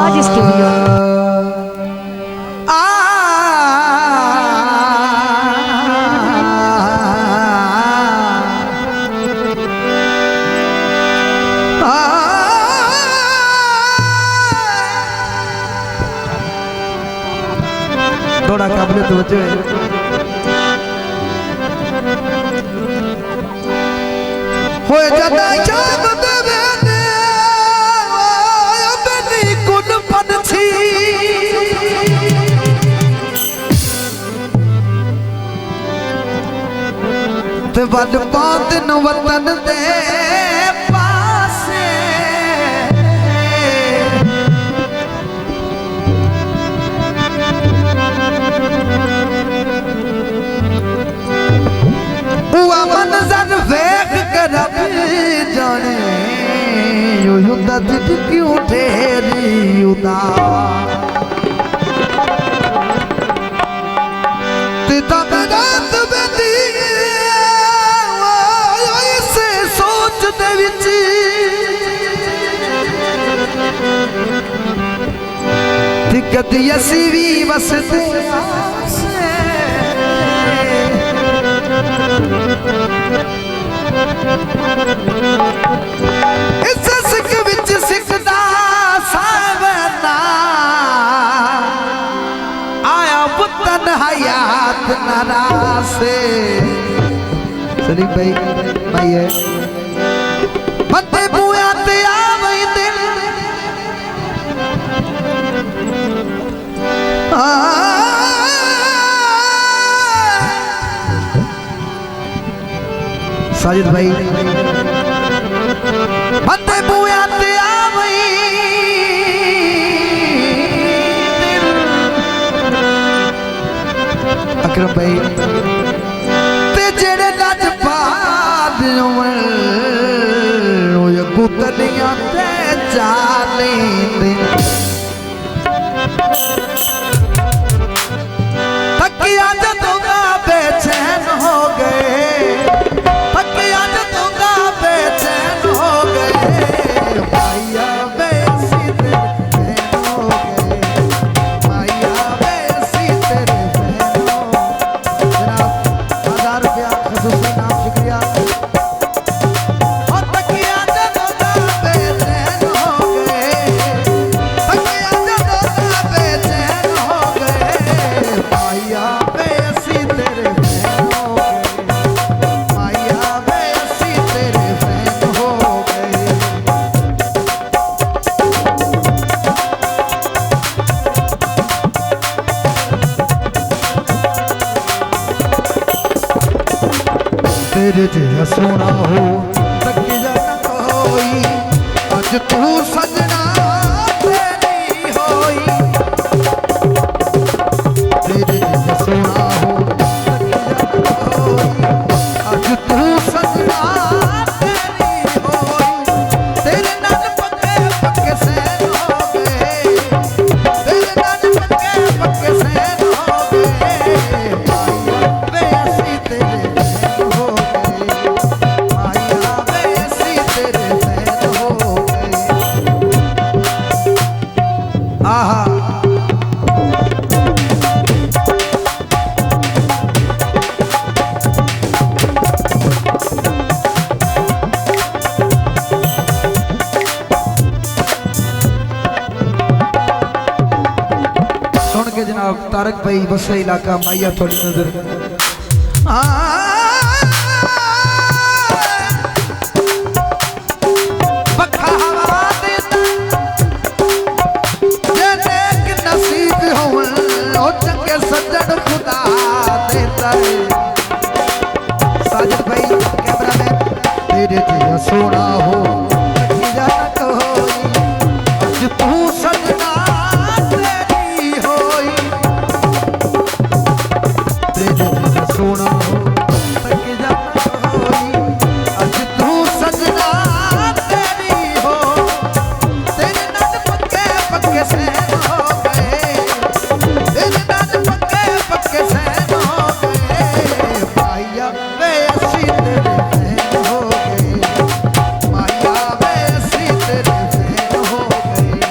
राज studio. थोड़ा काबिलियत बच्चे हो जाता शाम देवे ने अपनी कुन पंछी ते बद पात न वतन दे पासे हुआ मंजर वेख कर जाने यूं दर्द क्यों ठहरी उदास तिता रात बेदी इसे सोच दे विच दिक्कत असी भी वसते इस सिख विच सिखदा सावना आया पुतन हयात नरासे सलीम भाई है बंदे बुआ ते आवई दिल साजिद भाई बंदे बुआ ते आवई अकरम भाई ते जेड़े नच पाद ओ कुतलियां ते जाने दे तकिया जदों दा बेचैन हो गए तेरे जिया सोना हो तकिया न कोई अज तू सजना तेरी होई तेरे जिया सोना हो तकिया न कोई अज तू सजना तेरी होई तेरे नाल पक्के पक्के सैन हो गए तेरे नाल पक्के पक्के सैन हो गए बेसी तेरे सुन के जनाब तारक भाई बसा इलाका माइया थोड़ी नजर पखा हवा देता जे नेक नसीब हो चंगे सज्जन खुदा देता है साजिद भाई कैमरा मैन तेरे जिया सोना हो तकिया न कोई अज तू सजना सोना हो तकिया न कोई अज तू सजना तेरी हो तेरे नाल पक्के पक्के सैन हो गए तेरे नाल पक्के पक्के सैन हो गए माया वे असी तेरे फैन हो गए माया वे असी तेरे फैन हो गए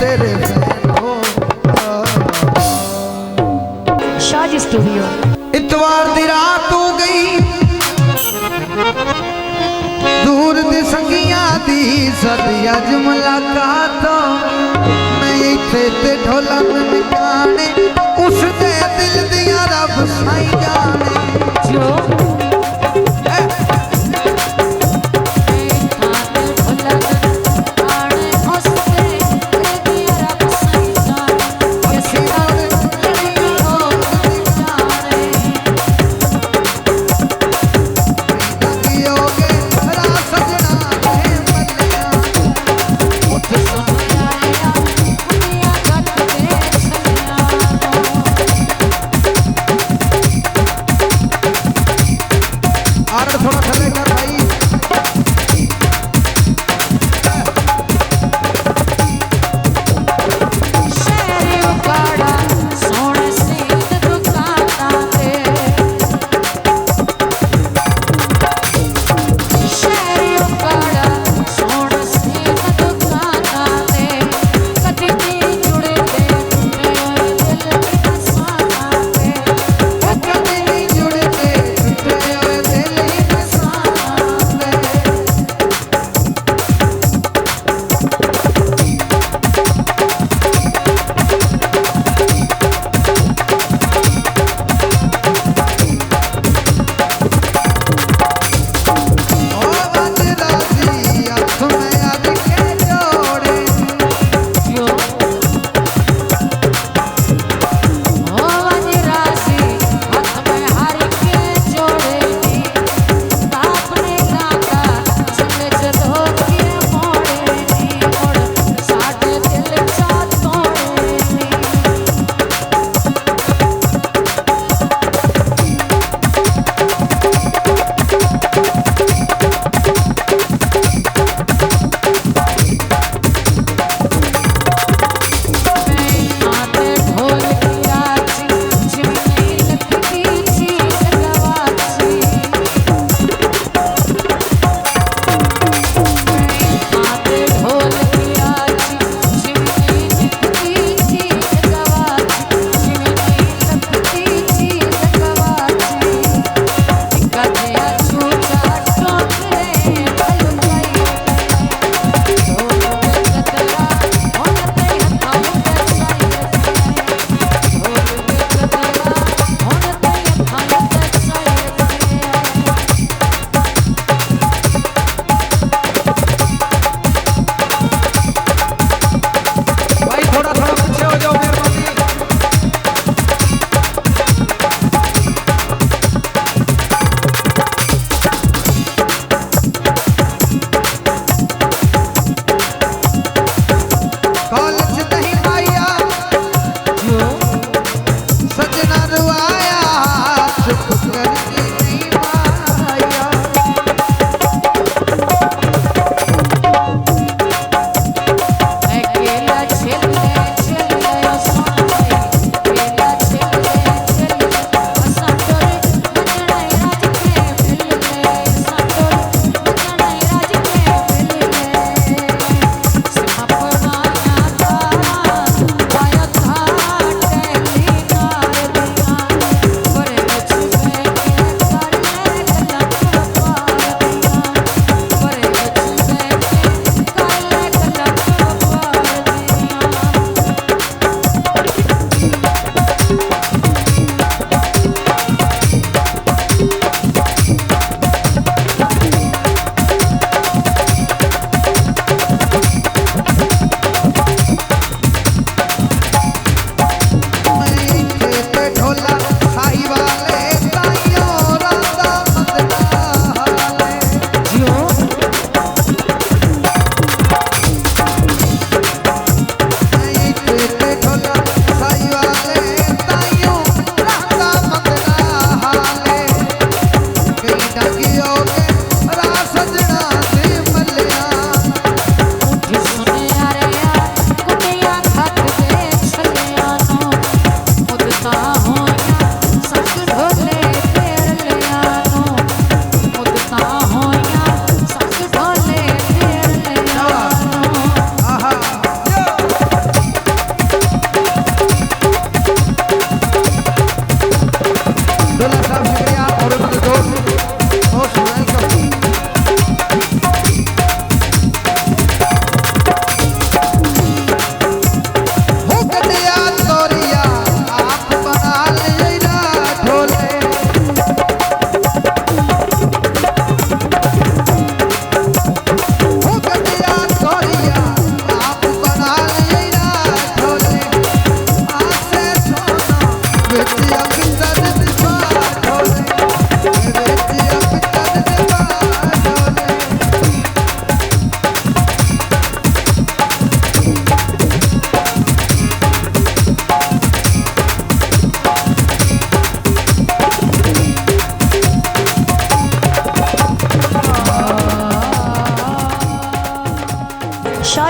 तेरे फैन हो। शाज स्टूडियो। इतवार दी रात हो गई, दूर दी संगियां दी सदी अज मुलाकात। मैं इत्थे ते ढोलन निकाने, उस दे दिल दिया रब साई जाने। जो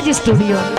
Shaj Studio.